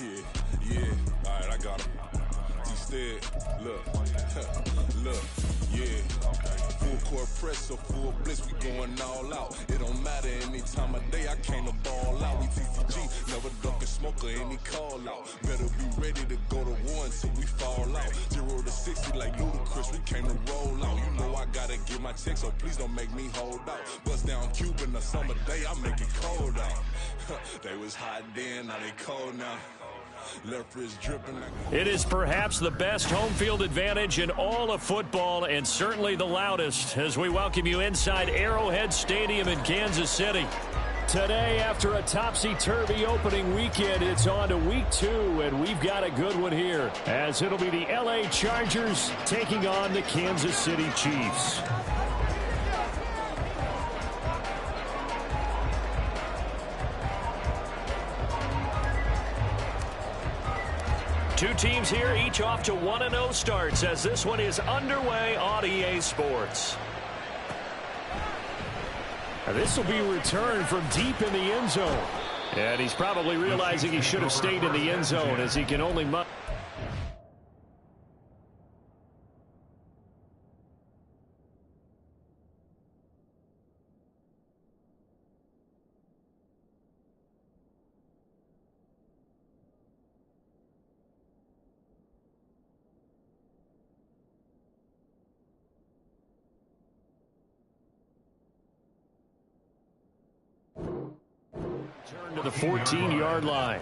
Yeah, alright, I got him. Instead, look, look, yeah. Full court press or full blitz, we going all out. It don't matter any time of day, I came to ball out. We TCG, never duck a smoker, any call out. Better be ready to go to war until we fall out. 0 to 60 like Ludacris, we came to roll out. You know I gotta get my check, so please don't make me hold out. Bust down Cuban a summer day, I make it cold out. They was hot then, now they cold now. Left wrist dripping. It is perhaps the best home field advantage in all of football, and certainly the loudest, as we welcome you inside Arrowhead Stadium in Kansas City. Today, after a topsy-turvy opening weekend, it's on to week 2, and we've got a good one here, as it'll be the LA Chargers taking on the Kansas City Chiefs. Two teams here, each off to 1-0 starts, as this one is underway on EA Sports. And this will be a return from deep in the end zone. And he's probably realizing he should have stayed in the end zone, as he can only... Turn to the 14-yard line.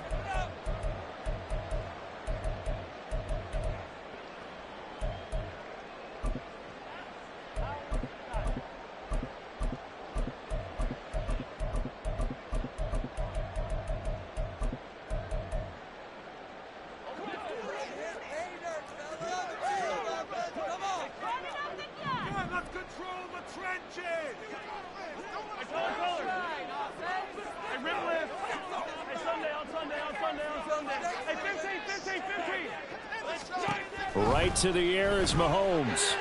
Right to the air is Mahomes.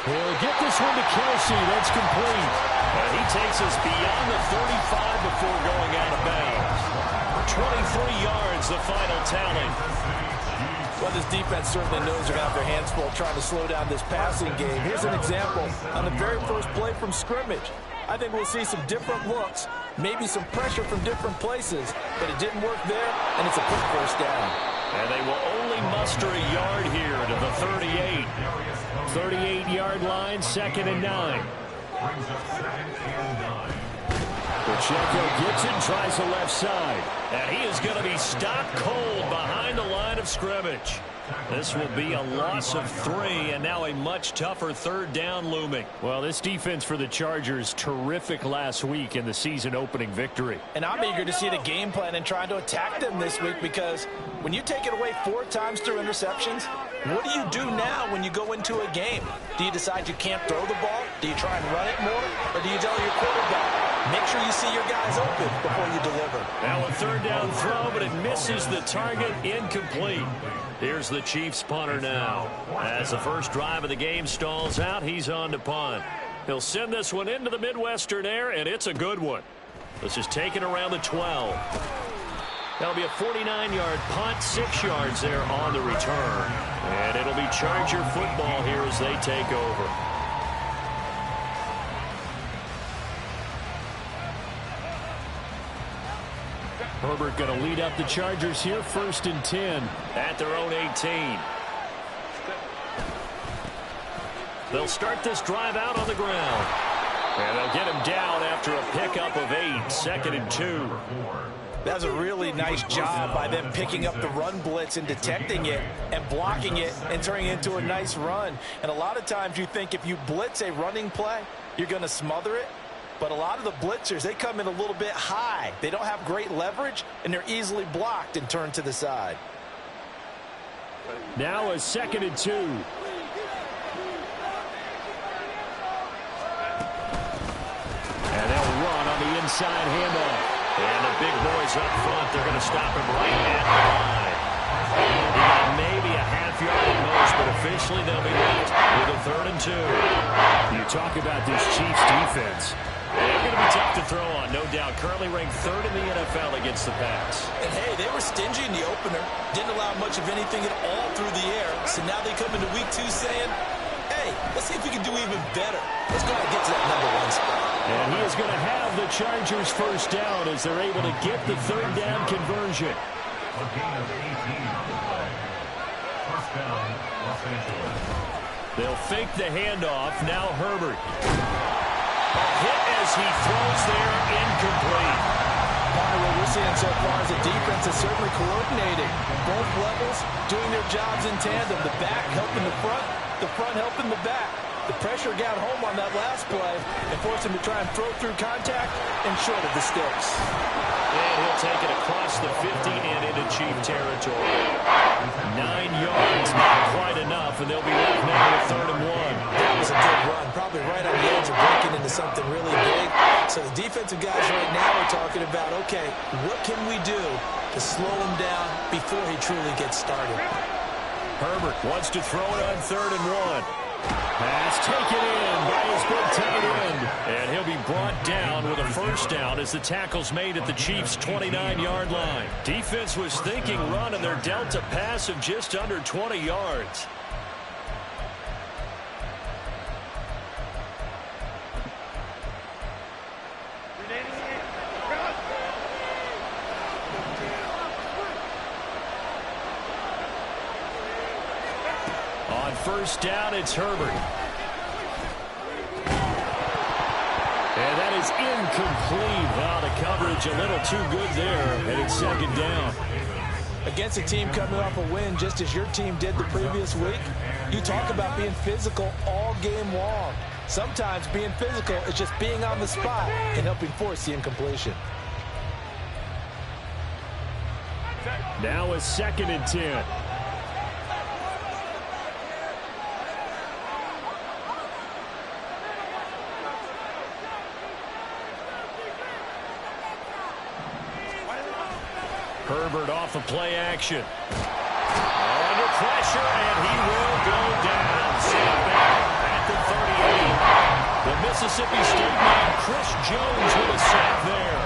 He'll get this one to Kelsey. That's complete. And he takes us beyond the 35 before going out of bounds. 23 yards, the final tally. Well, this defense certainly knows they're going to have their hands full trying to slow down this passing game. Here's an example on the very first play from scrimmage. I think we'll see some different looks, maybe some pressure from different places, but it didn't work there, and it's a quick first down. And they will only muster a yard here to the 38. 38-yard line, 2nd and 9. Pacheco gets it, tries the left side. And he is going to be stopped cold behind the line of scrimmage. This will be a loss of 3, and now a much tougher 3rd down looming. Well, this defense for the Chargers, terrific last week in the season-opening victory. And I'm eager to see the game plan and trying to attack them this week, because when you take it away 4 times through interceptions, what do you do now when you go into a game? Do you decide you can't throw the ball? Do you try and run it more? Or do you tell your quarterback, make sure you see your guys open before you deliver? Now a 3rd down throw, but it misses the target, incomplete. Here's the Chiefs punter now. As the first drive of the game stalls out, he's on to punt. He'll send this one into the Midwestern air, and it's a good one. This is taken around the 12. That'll be a 49-yard punt, 6 yards there on the return. And it'll be Charger football here as they take over. Herbert going to lead up the Chargers here, 1st and 10 at their own 18. They'll start this drive out on the ground. And they'll get him down after a pickup of 8, 2nd and 2. That's a really nice job by them picking up the run blitz and detecting it and blocking it and turning it into a nice run. And a lot of times you think if you blitz a running play, you're going to smother it. But a lot of the blitzers, they come in a little bit high. They don't have great leverage, and they're easily blocked and turned to the side. Now a 2nd and 2. And they'll run on the inside handoff. And the big boys up front, they're going to stop him right at the line. He got maybe a half yard at most, but officially they'll be left with a 3rd and 2. You talk about this Chiefs defense. They're going to be tough to throw on, no doubt. Currently ranked 3rd in the NFL against the pass. And, hey, they were stingy in the opener. Didn't allow much of anything at all through the air. So now they come into week 2 saying, hey, let's see if we can do even better. Let's go ahead and get to that #1 spot. And he is going to have the Chargers first down as they're able to get the 3rd down conversion. A gain of 18. First down, Los Angeles. They'll fake the handoff. Now Herbert. A hit as he throws there, incomplete. What we're seeing so far is the defense is certainly coordinating. Both levels doing their jobs in tandem. The back helping the front helping the back. The pressure got home on that last play and forced him to try and throw through contact and short of the sticks. And he'll take it across the 50 and into Chief territory. 9 yards, not quite enough, and they'll be left now with 3rd and 1. That was a good run, probably right on the edge of breaking into something really big. So the defensive guys right now are talking about, okay, what can we do to slow him down before he truly gets started? Herbert wants to throw it on 3rd and 1. Pass taken in by his big tight end. And he'll be brought down with a first down as the tackle's made at the Chiefs' 29-yard line. Defense was thinking run, and they're dealt a pass of just under 20 yards. On first down, it's Herbert. And that is incomplete. Wow, the coverage a little too good there, and it's 2nd down. Against a team coming off a win just as your team did the previous week, you talk about being physical all game long. Sometimes being physical is just being on the spot and helping force the incompletion. Now a 2nd and 10. Herbert off of play action. Under pressure, and he will go down. Safe back at the 38. The Mississippi State man, Chris Jones, with a sack there.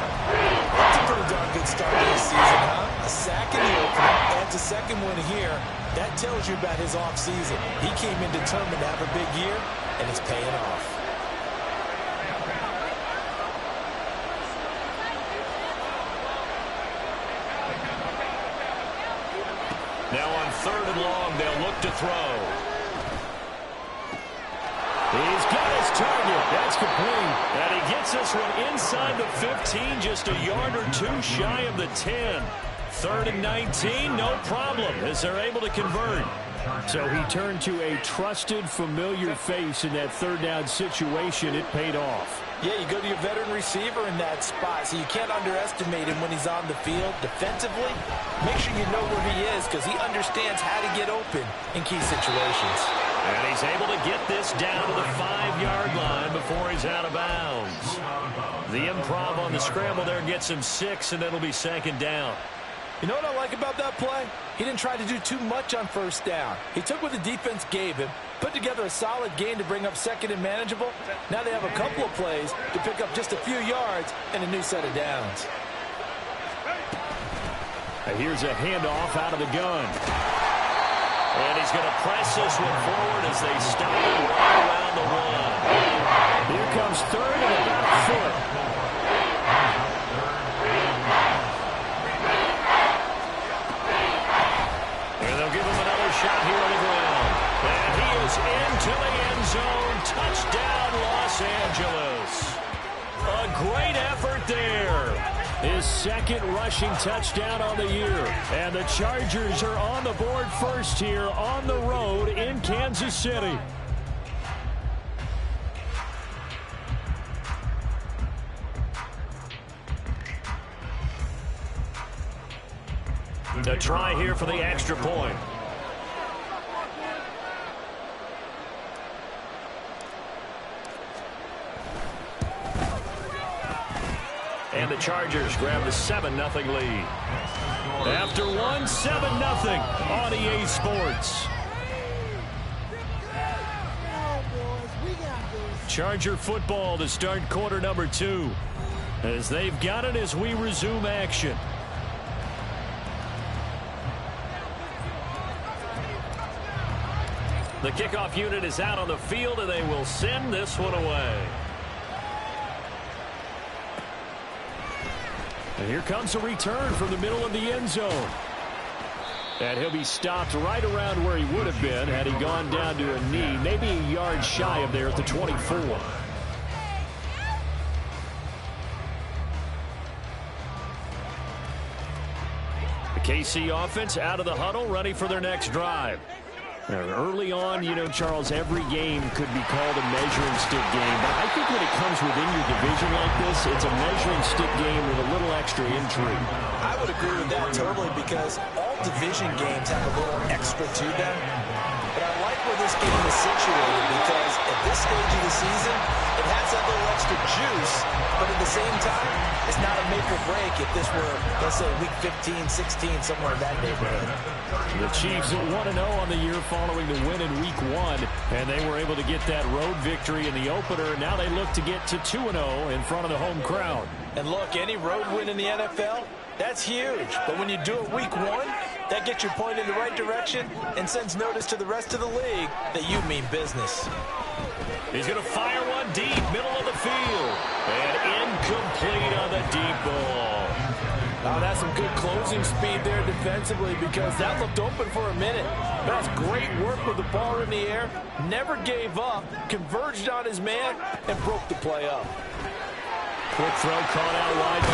That's a pretty darn good start to this season, huh? A sack in the opener, adds a 2nd one here. That tells you about his offseason. He came in determined to have a big year, and it's paying off. Now on 3rd and long, they'll look to throw. He's got his target. That's complete. And he gets this one inside the 15, just a yard or 2 shy of the 10. 3rd and 19, no problem, as they're able to convert. So he turned to a trusted, familiar face in that 3rd down situation. It paid off. Yeah, you go to your veteran receiver in that spot, so you can't underestimate him when he's on the field defensively. Make sure you know where he is because he understands how to get open in key situations. And he's able to get this down to the 5-yard line before he's out of bounds. The improv on the scramble there gets him 6, and it'll be 2nd down. You know what I like about that play? He didn't try to do too much on first down. He took what the defense gave him, put together a solid gain to bring up 2nd and manageable. Now they have a couple of plays to pick up just a few yards and a new set of downs. Here's a handoff out of the gun. And he's going to press this one forward as they stop it right around the 1. Here comes 3rd and about a foot. And they'll give him another shot here on the ground. And he is into the end zone. Touchdown, Los Angeles. A great effort there. His 2nd rushing touchdown on the year. And the Chargers are on the board first here on the road in Kansas City. A try here for the extra point. And the Chargers grab the 7-0 lead. After one, 7-0 on EA Sports. Charger football to start quarter number 2. As they've got it as we resume action. The kickoff unit is out on the field, and they will send this one away. And here comes a return from the middle of the end zone. And he'll be stopped right around where he would have been had he gone down to a knee, maybe a yard shy of there at the 24. The KC offense out of the huddle, ready for their next drive. Now, early on, you know, Charles, every game could be called a measuring stick game. But I think when it comes within your division like this, it's a measuring stick game with a little extra intrigue. I would agree with that totally because all division games have a little extra to them. But I like where this game is situated because at this stage of the season, it has that little extra juice. But at the same time, it's not a make or break if this were, let's say, week 15, 16, somewhere in that neighborhood. The Chiefs at 1-0 on the year following the win in week 1. And they were able to get that road victory in the opener. Now they look to get to 2-0 in front of the home crowd. And look, any road win in the NFL, that's huge. But when you do it week 1, that gets your point in the right direction and sends notice to the rest of the league that you mean business. He's going to fire one deep, middle of the field. And incomplete on the deep ball. Now that's some good closing speed there defensively because that looked open for a minute. But that's great work with the ball in the air. Never gave up, converged on his man, and broke the play up. Quick throw caught out wide.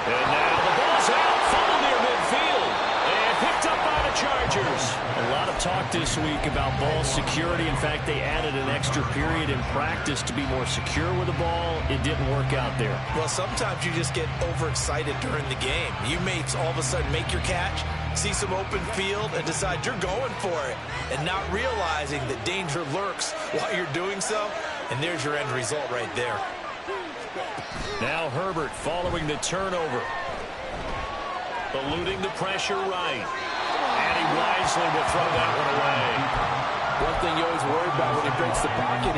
And now the ball's out, funneled near midfield. And picked up by the Chargers. A lot of talk this week about ball security. In fact, they added an extra period in practice to be more secure with the ball. It didn't work out there. Well, sometimes you just get overexcited during the game. You may all of a sudden make your catch, see some open field, and decide you're going for it, and not realizing that danger lurks while you're doing so. And there's your end result right there. Now Herbert following the turnover. Eluding the pressure right. And he wisely will throw that one away. One thing you always worry about when he breaks the pocket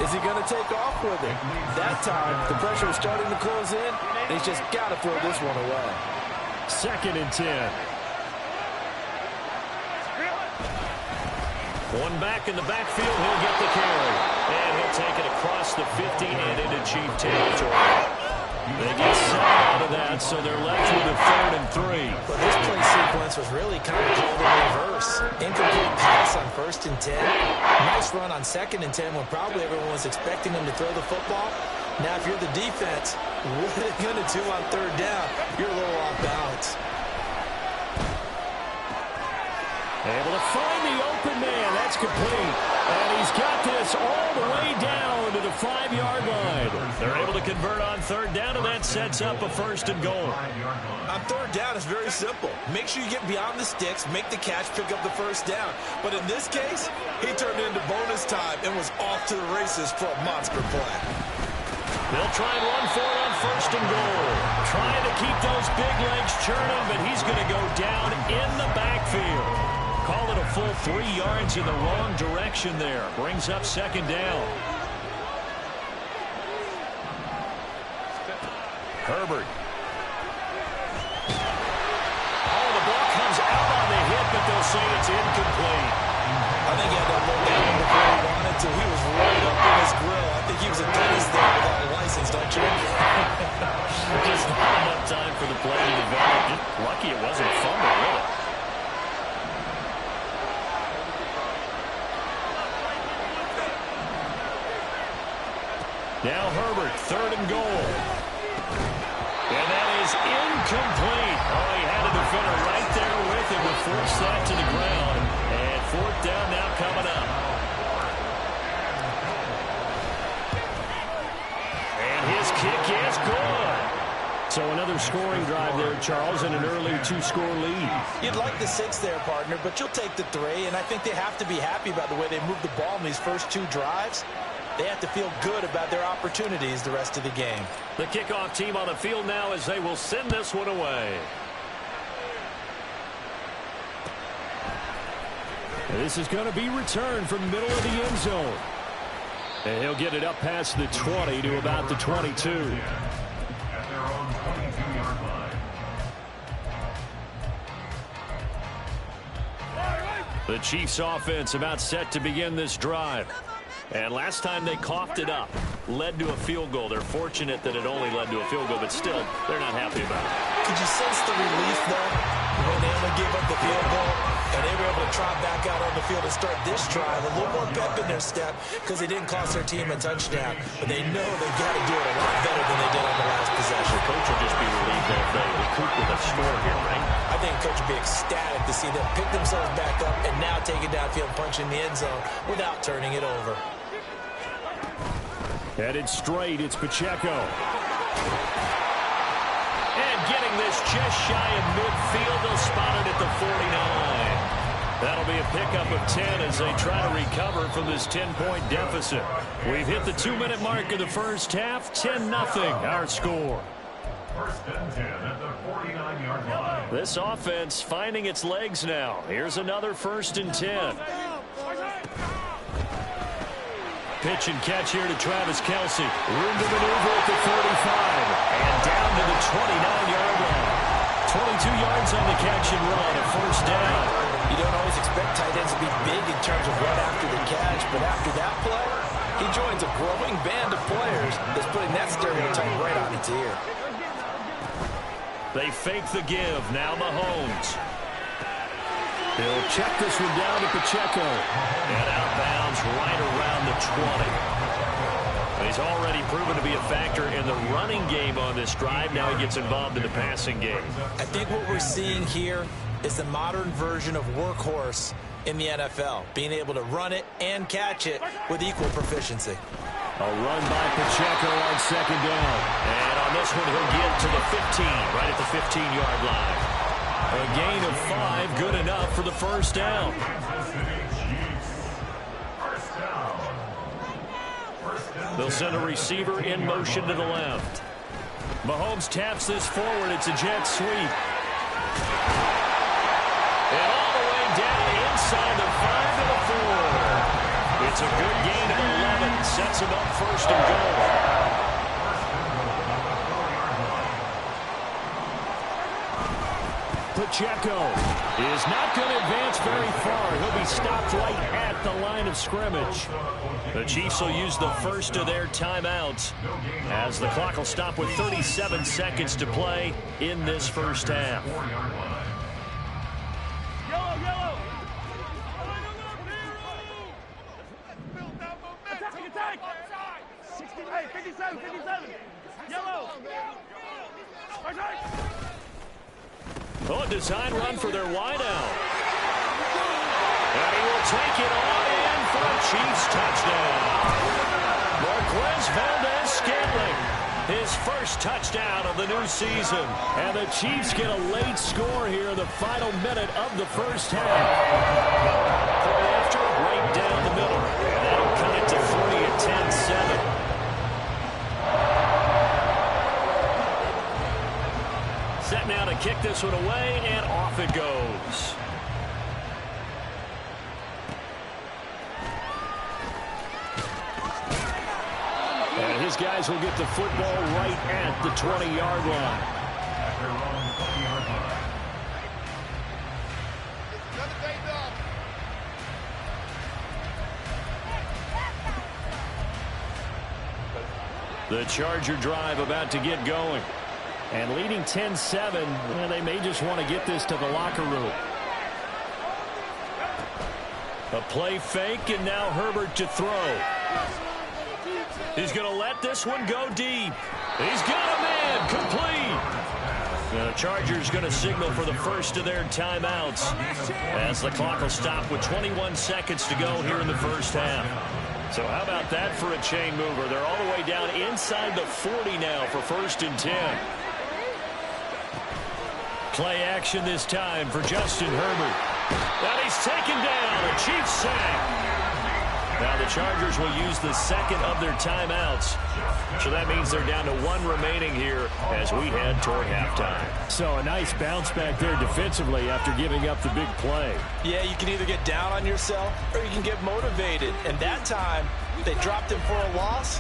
is he going to take off with it? That time, the pressure is starting to close in, and he's just got to throw this one away. 2nd and 10. One back in the backfield, he'll get the carry. And he'll take it across the 50 and into Chief territory. They get 7 out of that, so they're left with a 3rd and 3. Well, this play sequence was really kind of called in reverse. Incomplete pass on 1st and 10. Nice run on 2nd and 10 when probably everyone was expecting him to throw the football. Now, if you're the defense, what are they going to do on 3rd down? You're a little off balance. Able to find the open man. That's complete. And he's got this all the way down to the 5-yard line. They're able to convert on 3rd down, and that sets up a 1st and goal. On 3rd down, it's very simple. Make sure you get beyond the sticks, make the catch, pick up the 1st down. But in this case, he turned into bonus time and was off to the races for a monster play. They'll try and run for it on 1st and goal. Trying to keep those big legs churning, but he's going to go down in the backfield. Call it a full 3 yards in the wrong direction there. Brings up 2nd down. Herbert. Oh, the ball comes out on the hit, but they'll say it's incomplete. I think he had that low down before he wanted to. He was right up in his grill. I think he was a dentist there without a license, don't you? Just not enough time for the play to develop. Just lucky it wasn't a fumble, really. Now Herbert, 3rd and goal. And that is incomplete. Oh, he had a defender right there with him to force that to the ground. And 4th down now coming up. And his kick is good. So another scoring drive there, Charles, and an early 2-score lead. You'd like the 6 there, partner, but you'll take the 3, and I think they have to be happy about the way they moved the ball in these first 2 drives. They have to feel good about their opportunities the rest of the game. The kickoff team on the field now as they will send this one away. This is going to be returned from the middle of the end zone. And he'll get it up past the 20 to about the 22. At their own 22-yard line. The Chiefs offense about set to begin this drive. And last time they coughed it up, led to a field goal. They're fortunate that it only led to a field goal, but still, they're not happy about it. Could you sense the relief, though, when they only gave up the field goal and they were able to trot back out on the field and start this drive? A little more pep in their step because they didn't cost their team a touchdown. But they know they've got to do it a lot better than they did on the last possession. The coach will just be relieved if they recoup with a score here, right? I think the coach would be ecstatic to see them pick themselves back up and now take it downfield, punch in the end zone without turning it over. Headed straight, it's Pacheco. And getting this just shy of midfield, they'll spot it at the 49. That'll be a pickup of 10 as they try to recover from this 10-point deficit. We've hit the 2-minute mark of the first half, 10-0 our score. First and 10 at the 49-yard line. This offense finding its legs now. Here's another 1st and 10. Pitch and catch here to Travis Kelce. Room to maneuver at the 45. And down to the 29-yard line. 22 yards on the catch and run, a 1st down. You don't always expect tight ends to be big in terms of run after the catch, but after that play, he joins a growing band of players that's putting that stereotype right on its ear. They fake the give. Now Mahomes. He'll check this one down to Pacheco. And outbounds right around the 20. He's already proven to be a factor in the running game on this drive. Now he gets involved in the passing game. I think what we're seeing here is the modern version of workhorse in the NFL, being able to run it and catch it with equal proficiency. A run by Pacheco on 2nd down. And on this one, he'll get to the 15, right at the 15-yard line. A gain of 5, good enough for the 1st down. They'll send a receiver in motion to the left. Mahomes taps this forward. It's a jet sweep. And all the way down inside the 5 to the 4. It's a good gain of 11. Sets him up 1st and goal. Pacheco is not going to advance very far. He'll be stopped right at the line of scrimmage. The Chiefs will use the first of their timeouts as the clock will stop with 37 seconds to play in this first half. Attack! 57, 57. Yellow. Oh, a design run for their wideout. And he will take it on in for a Chiefs touchdown. Marquez Valdez-Scantling, his first touchdown of the new season. And the Chiefs get a late score here in the final minute of the first half. Play after right down the middle. That'll cut it to 40 at 10-7. Set now to kick this one away, and off it goes. And his guys will get the football right at the 20-yard line. At their own 20-yard line. The Charger drive about to get going. And leading 10-7, well, they may just want to get this to the locker room. A play fake, and now Herbert to throw. He's going to let this one go deep. He's got a man, complete. And the Chargers going to signal for the first of their timeouts as the clock will stop with 21 seconds to go here in the first half. So how about that for a chain mover? They're all the way down inside the 40 now for 1st and 10. Play action this time for Justin Herbert. And he's taken down. A Chiefs sack. Now the Chargers will use the second of their timeouts. So that means they're down to one remaining here as we head toward halftime. So a nice bounce back there defensively after giving up the big play. Yeah, you can either get down on yourself or you can get motivated. And that time, they dropped him for a loss.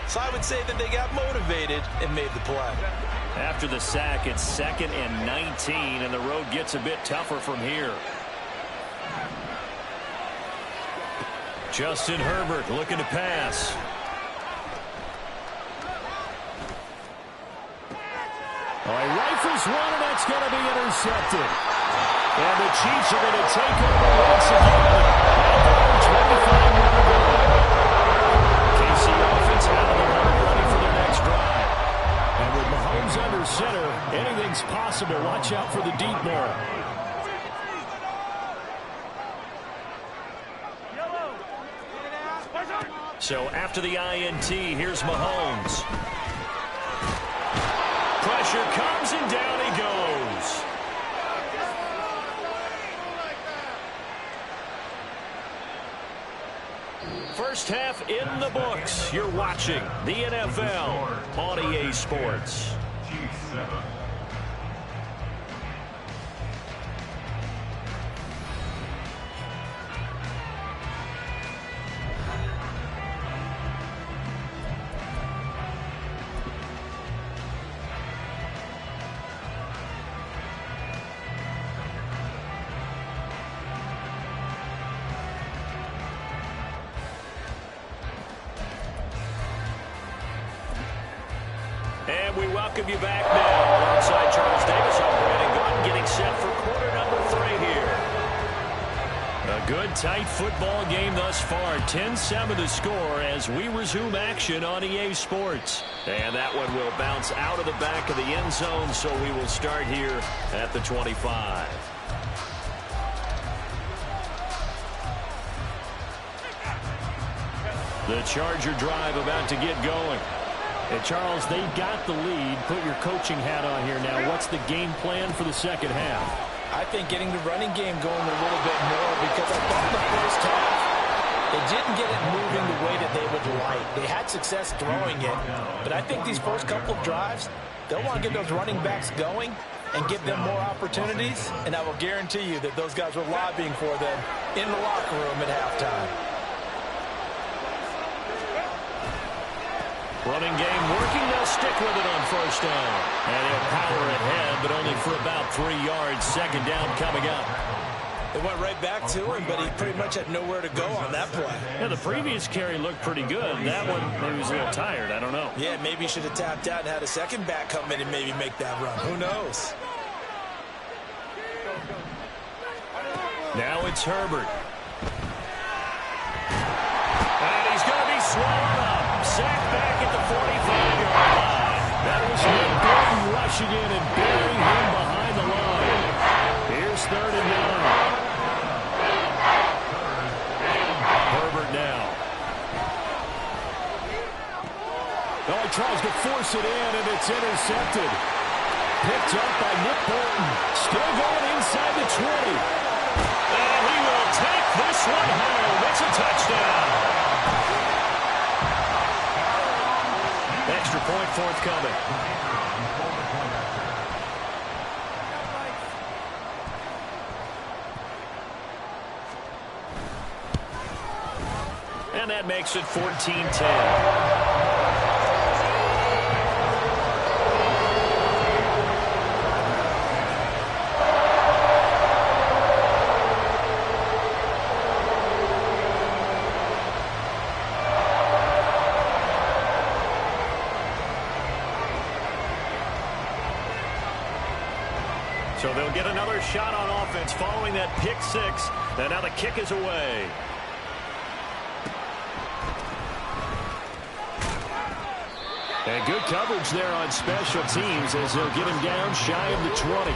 So I would say that they got motivated and made the play. After the sack, it's 2nd and 19, and the road gets a bit tougher from here. Justin Herbert looking to pass. Oh, he rifles one, and that's going to be intercepted. And the Chiefs are going to take over once again. At 25 to go. KC offense out of the line, ready for their next drive. And with Mahomes under center, anything's possible. Watch out for the deep ball. So after the INT, here's Mahomes. Pressure comes and down he goes. First half in the books. You're watching the NFL on EA Sports. Chiefs 7. And we welcome you back now alongside Charles Davis. I'm Brandon Gordon getting set for quarter number 3 here. A good, tight football game thus far. 10-7 to score as we resume action on EA Sports. And that one will bounce out of the back of the end zone, so we will start here at the 25. The Charger drive about to get going. And Charles, they've got the lead. Put your coaching hat on here now. What's the game plan for the second half? I think getting the running game going a little bit more, because I thought in the first half they didn't get it moving the way that they would like. They had success throwing it, but I think these first couple of drives, they'll want to get those running backs going and give them more opportunities, and I will guarantee you that those guys were lobbying for them in the locker room at halftime. Running game working. They'll stick with it on first down. And he'll power ahead, but only for about 3 yards. Second down coming up. They went right back to him, but he pretty much had nowhere to go on that play. Yeah, the previous carry looked pretty good. That one, maybe he was a little tired. I don't know. Yeah, maybe he should have tapped out and had a second back come in and maybe make that run. Who knows? Now it's Herbert. And he's going to be swallowed up. Sacked back at the 45-yard line. That was Nick Gordon rushing in and burying him behind the line. Here's 3rd and 9. Herbert now. Oh, he tries to force it in, and it's intercepted. Picked up by Nick Bolton. Still going inside the 20. And he will take this one home. It's a touchdown. Extra point forthcoming. And that makes it 14-10. So they'll get another shot on offense following that pick 6. And now the kick is away. And good coverage there on special teams as they'll get him down shy of the 20.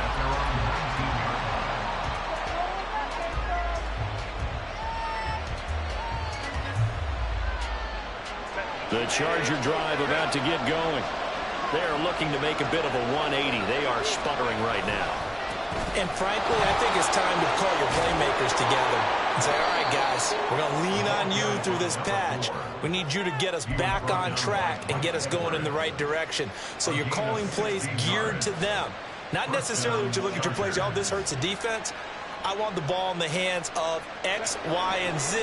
The Charger drive about to get going. They're looking to make a bit of a 180. They are sputtering right now. And frankly, I think it's time to call your playmakers together. and say, all right, guys, we're going to lean on you through this patch. We need you to get us back on track and get us going in the right direction. So you're calling plays geared to them. Not necessarily when you look at your plays, oh, this hurts the defense. I want the ball in the hands of X, Y, and Z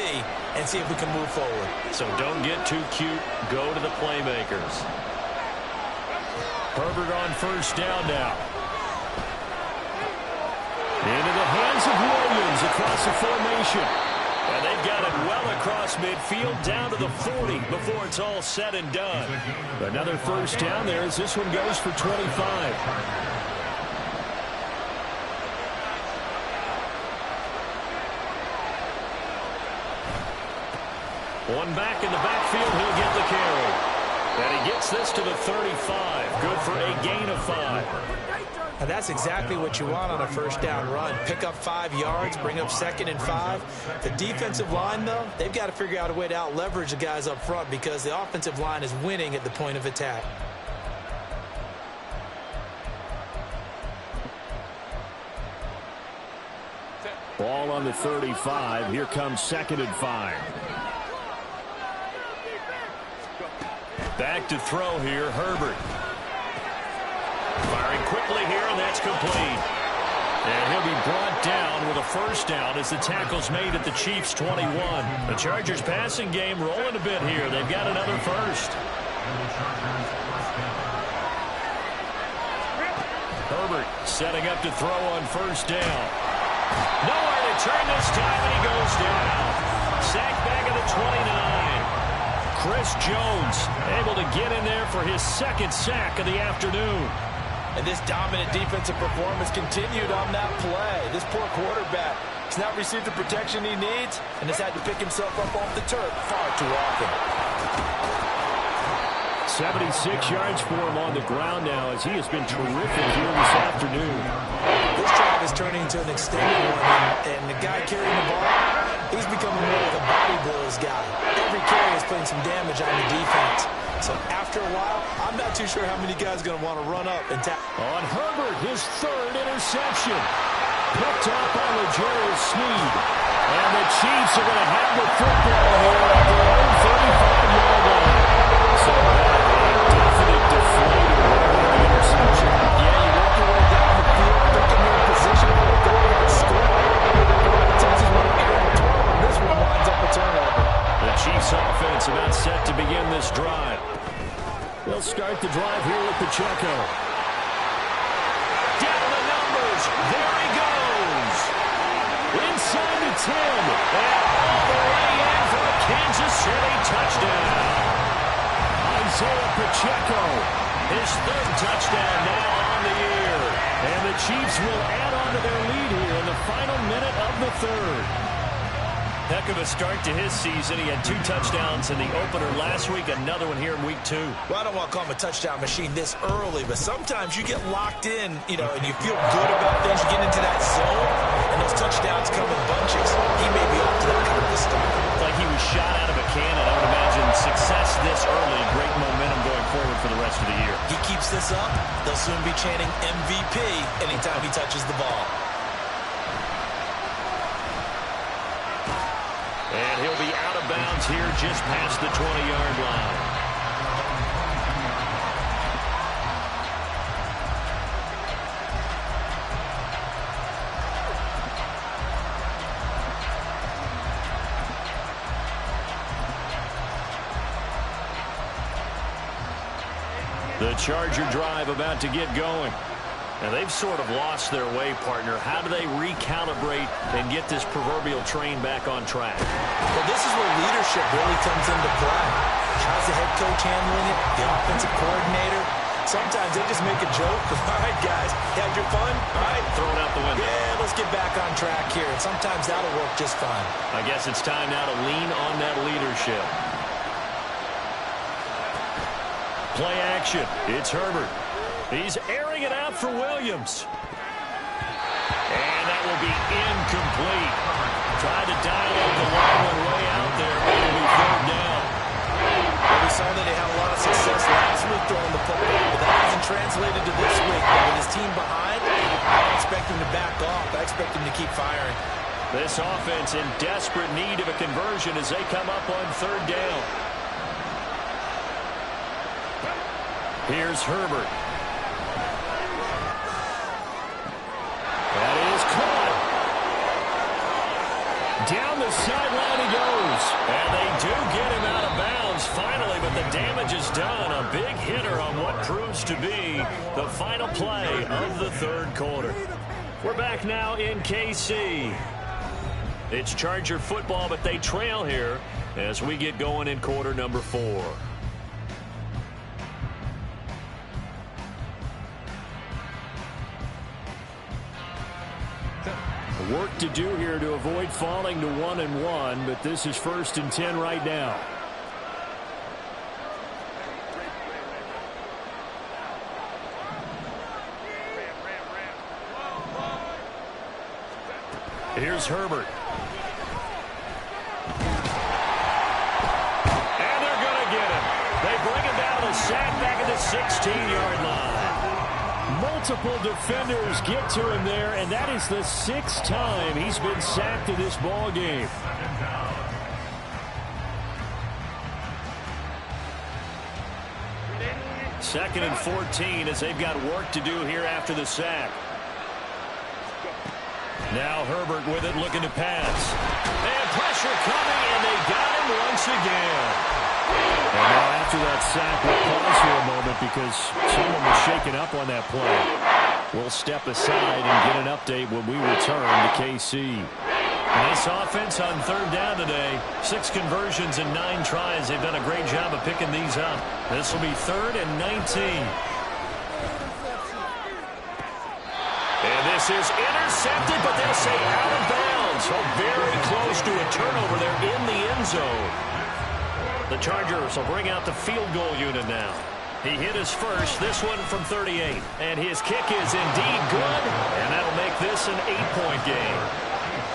and see if we can move forward. So don't get too cute. Go to the playmakers. Herbert on first down now. Into the hands of Williams across the formation. And they've got it well across midfield down to the 40 before it's all said and done. Another first down there as this one goes for 25. One back in the backfield, he'll get the carry. And he gets this to the 35. Good for a gain of 5. And that's exactly what you want on a first down run. Pick up 5 yards, bring up 2nd and 5. The defensive line, though, they've got to figure out a way to out-leverage the guys up front because the offensive line is winning at the point of attack. Ball on the 35. Here comes 2nd and 5. Back to throw here, Herbert. Firing quickly here, and that's complete. And he'll be brought down with a first down as the tackle's made at the Chiefs' 21. The Chargers passing game rolling a bit here. They've got another first. Herbert setting up to throw on first down. Nowhere to turn this time, and he goes down. Sacked back at the 29. Chris Jones able to get in there for his 2nd sack of the afternoon. And this dominant defensive performance continued on that play. This poor quarterback has not received the protection he needs and has had to pick himself up off the turf far too often. 76 yards for him on the ground now as he has been terrific here this afternoon. This drive is turning into an extended one, and the guy carrying the ball, he's becoming more like a body blows guy. Every carry is putting some damage on the defense. So after a while, I'm not too sure how many guys are going to want to run up and tap. On Herbert, his 3rd interception. Picked up by L'Jarius Sneed. And the Chiefs are going to have the football here at their own 35-yard line. So that a definite deflator on the interception. Yeah, you work your way down the field, picking your position for a goal and score. Texas went air and throw, and this one winds up a turnover. The Chiefs offense about set to begin this drive. They'll start the drive here with Pacheco. Down the numbers. There he goes. Inside the 10. And all the way in for a Kansas City touchdown. Isaiah Pacheco. His 3rd touchdown now on the year. And the Chiefs will add on to their lead here in the final minute of the 3rd. Heck of a start to his season. He had 2 touchdowns in the opener last week, another one here in week 2. Well, I don't want to call him a touchdown machine this early, but sometimes you get locked in, and you feel good about things. You get into that zone, and those touchdowns come in bunches. He may be up to that kind of a start. Like he was shot out of a cannon. I would imagine success this early, great momentum going forward for the rest of the year. He keeps this up, they'll soon be chanting MVP anytime he touches the ball. And he'll be out of bounds here just past the 20-yard line. The Charger drive about to get going. And they've sort of lost their way, partner. How do they recalibrate and get this proverbial train back on track? Well, this is where leadership really comes into play. How's the head coach handling it? The offensive coordinator? Sometimes they just make a joke. All right, guys, you had your fun? All right. Throw it out the window. Yeah, let's get back on track here. And sometimes that'll work just fine. I guess it's time now to lean on that leadership. Play action. It's Herbert. He's airing it out for Williams. And that will be incomplete. Tried to dial up the long one way out there, but it'll be 3rd down. Well, we saw that they had a lot of success last week throwing the football, but that hasn't translated to this week. But with his team behind, I don't expect him to back off. I expect him to keep firing. This offense in desperate need of a conversion as they come up on third down. Here's Herbert. That is caught. Down the sideline he goes. And they do get him out of bounds finally, but the damage is done. A big hitter on what proves to be the final play of the third quarter. We're back now in KC. It's Charger football, but they trail here as we get going in quarter number 4. Work to do here to avoid falling to 1-1, but this is 1st and 10 right now. Here's Herbert. And they're going to get him. They bring him down the sack back at the 16-yard line. Multiple defenders get to him there, and that is the 6th time he's been sacked in this ball game. Second and 14 as they've got work to do here after the sack. Now Herbert with it, looking to pass. And pressure coming, and they got him once again. And now after that sack, we'll pause here a moment because someone was shaken up on that play. We'll step aside and get an update when we return to KC. This offense on third down today, 6 conversions and 9 tries. They've done a great job of picking these up. This will be 3rd and 19. And this is intercepted, but they'll say out of bounds. So very close to a turnover there in the end zone. The Chargers will bring out the field goal unit now. He hit his first, this one from 38. And his kick is indeed good, and that'll make this an 8-point game.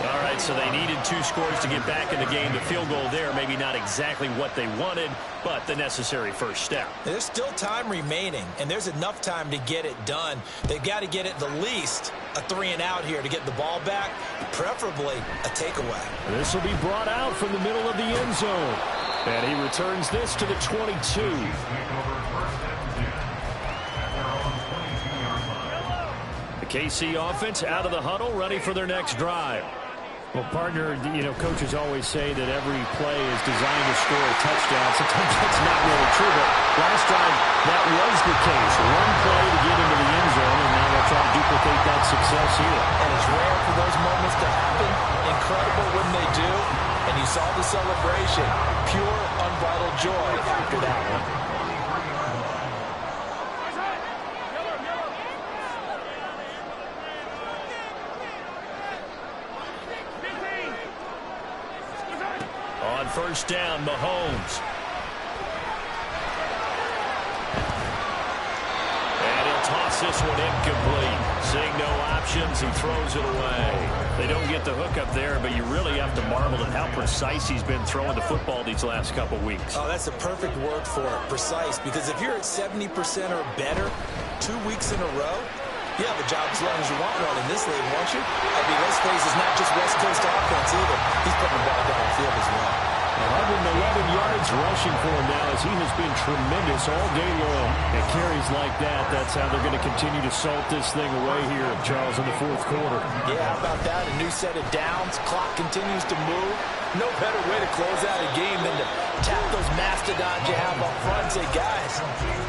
All right, so they needed 2 scores to get back in the game. The field goal there, maybe not exactly what they wanted, but the necessary first step. There's still time remaining, and there's enough time to get it done. They've got to get at the least a 3-and-out here to get the ball back, preferably a takeaway. This will be brought out from the middle of the end zone. And he returns this to the 22. The KC offense out of the huddle, ready for their next drive. Well, partner, coaches always say that every play is designed to score a touchdown. Sometimes that's not really true, but last drive, that was the case. One play to get into the end zone, and now they'll try to duplicate that success here. And it's rare for those moments to happen. Incredible when they do. And you saw the celebration. Pure, unbridled joy after that one. On first down, Mahomes. And he'll toss this one incomplete. Seeing no options, he throws it away. They don't get the hook up there, but you really have to marvel at how precise he's been throwing the football these last couple weeks. Oh, that's the perfect word for it, precise. Because if you're at 70% or better 2 weeks in a row, you have a job as long as you want one in this league, won't you? I mean, let's face it's not just West Coast offense either. He's putting the ball down the field as well. 111 yards rushing for him now as he has been tremendous all day long. At carries like that, that's how they're going to continue to salt this thing away here, Charles, in the 4th quarter. Yeah, how about that? A new set of downs. Clock continues to move. No better way to close out a game than to tap those mastodons you have up front and say, guys,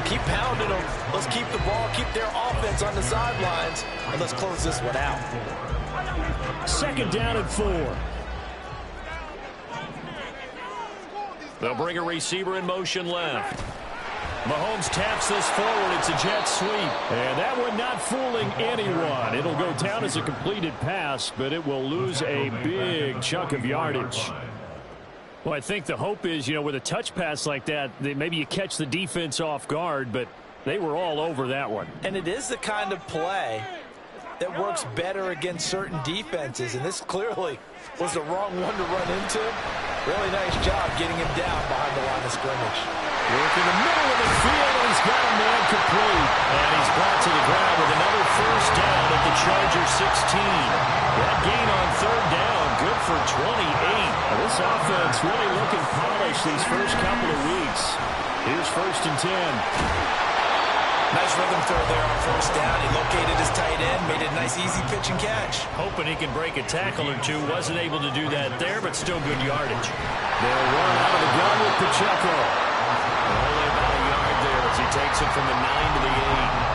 keep pounding them. Let's keep the ball, keep their offense on the sidelines, and let's close this one out. 2nd down and 4. They'll bring a receiver in motion left. Mahomes taps this forward. It's a jet sweep. And that one not fooling anyone. It'll go down as a completed pass, but it will lose a big chunk of yardage. Well, I think the hope is, with a touch pass like that, maybe you catch the defense off guard, but they were all over that one. And it is the kind of play that works better against certain defenses, and this clearly was the wrong one to run into. Really nice job getting him down behind the line of scrimmage. Work in the middle of the field, and he's got a man complete. And he's brought to the ground with another first down at the Chargers 16. That gain on third down, for 28. Well, this offense really looking polished these first couple of weeks. Here's 1st and 10. Nice rhythm throw there on 1st down. He located his tight end, made it a nice easy pitch and catch. Hoping he can break a tackle or two. Wasn't able to do that there, but still good yardage. They'll run out of the gun with Pacheco. Only about a yard there as he takes it from the 9 to the 8.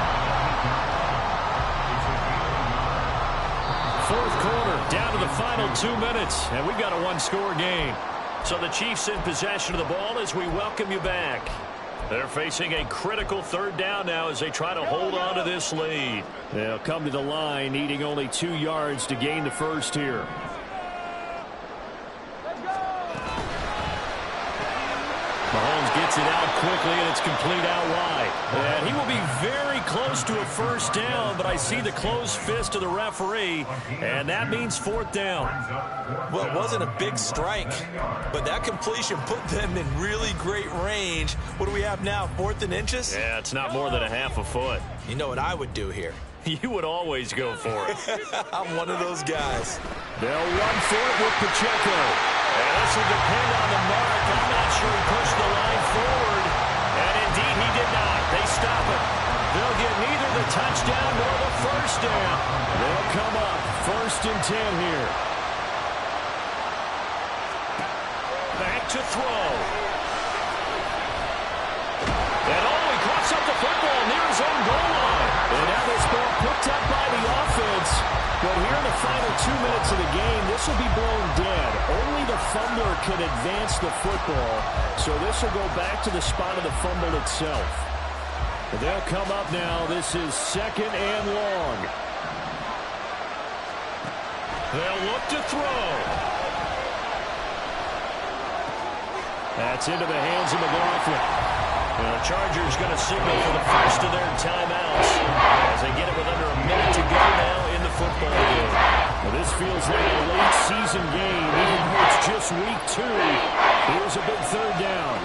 4th quarter, down to the final 2 minutes, and we've got a one-score game. So the Chiefs in possession of the ball as we welcome you back. They're facing a critical 3rd down now as they try to hold on to this lead. They'll come to the line, needing only 2 yards to gain the first here. Mahomes gets it out quickly, and it's complete out wide. And he will be very close to a 1st down, but I see the closed fist of the referee, and that means 4th down. Well, it wasn't a big strike, but that completion put them in really great range. What do we have now, 4th and inches? Yeah, it's not more than a half a foot. You know what I would do here? You would always go for it. I'm one of those guys. They'll run for it with Pacheco. And this will depend on the mark. I'm not sure he pushed the line forward. And indeed, he did not. They stop it. They'll get neither the touchdown nor the 1st down. They'll come up 1st and 10 here. Back to throw. And he coughs up the football near his own goal line. And now this ball picked up by the offense. But here in the final 2 minutes of the game, this will be blown dead. Only the fumbler can advance the football. So this will go back to the spot of the fumble itself. But they'll come up now. This is 2nd and long. They'll look to throw. That's into the hands of McLaughlin. And the Chargers going to signal for the first of their timeouts as they get it with under a minute to go now in the football game. Well, this feels like a late season game, even though it's just week 2. Here's a big 3rd down.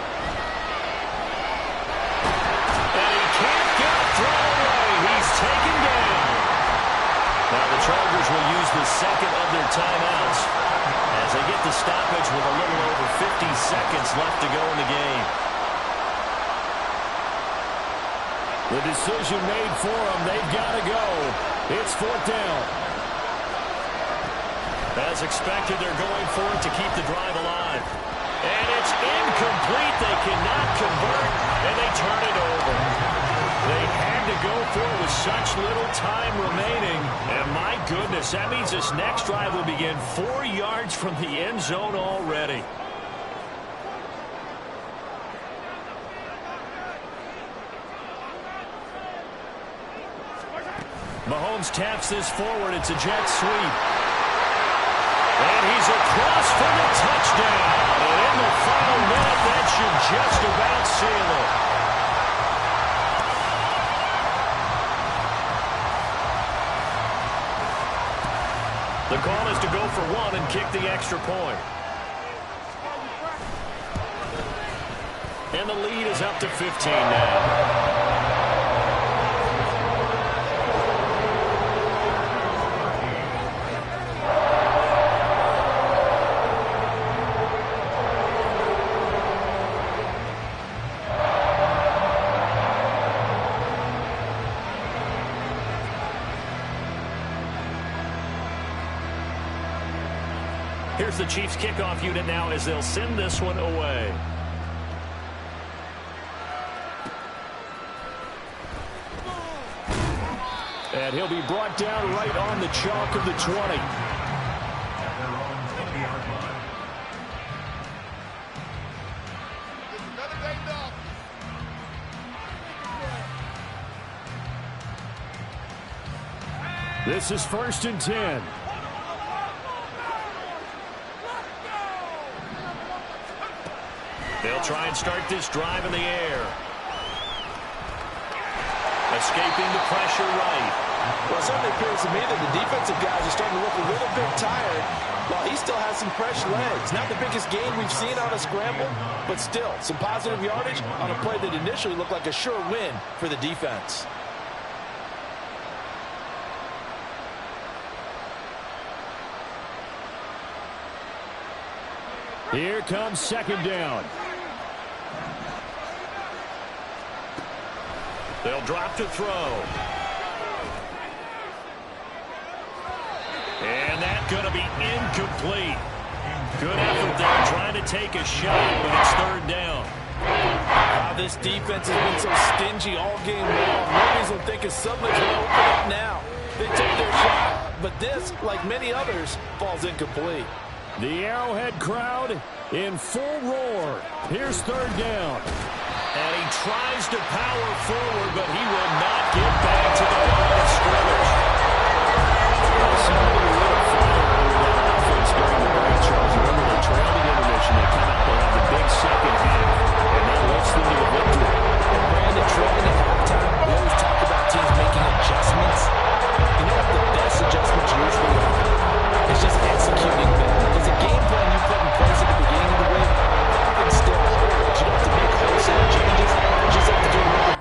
And he can't get a throw away. He's taken down. Now the Chargers will use the 2nd of their timeouts as they get the stoppage with a little over 50 seconds left to go in the game. The decision made for them. They've got to go. It's 4th down. As expected, they're going for it to keep the drive alive. And it's incomplete. They cannot convert, and they turn it over. They had to go for it with such little time remaining. And my goodness, that means this next drive will begin 4 yards from the end zone already. Mahomes taps this forward. It's a jet sweep. And he's across for the touchdown. And in the final minute, that should just about seal it. The call is to go for 1 and kick the extra point. And the lead is up to 15 now. Here's the Chiefs kickoff unit now as they'll send this one away. And he'll be brought down right on the chalk of the 20. This is 1st and 10. They'll try and start this drive in the air. Escaping the pressure right. Well, it certainly appears to me that the defensive guys are starting to look a little bit tired while he still has some fresh legs. Not the biggest gain we've seen on a scramble, but still some positive yardage on a play that initially looked like a sure win for the defense. Here comes second down. They'll drop to throw. And that's going to be incomplete. Good effort there trying to take a shot, but it's third down. This defense has been so stingy all game long. Nobody's going to think something's going to open up now. They took their shot, but this, like many others, falls incomplete. The Arrowhead crowd in full roar. Here's third down. And he tries to power forward, but he will not get back to the line of scrimmage. Somebody lit a fire under that offense during the break, Charles. Remember, they trailed at intermission. They come out, they have the big second half, and that lifts them to the victory. And Brandon, trailing at halftime, we always talk about teams making adjustments. You know what the best adjustments usually are? It's just executing them. Because the game plan you put in place at the beginning of the week often still holds. You don't have to make wholesale changes. You just have to do another.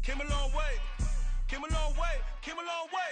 Came a long way, came a long way, came a long way.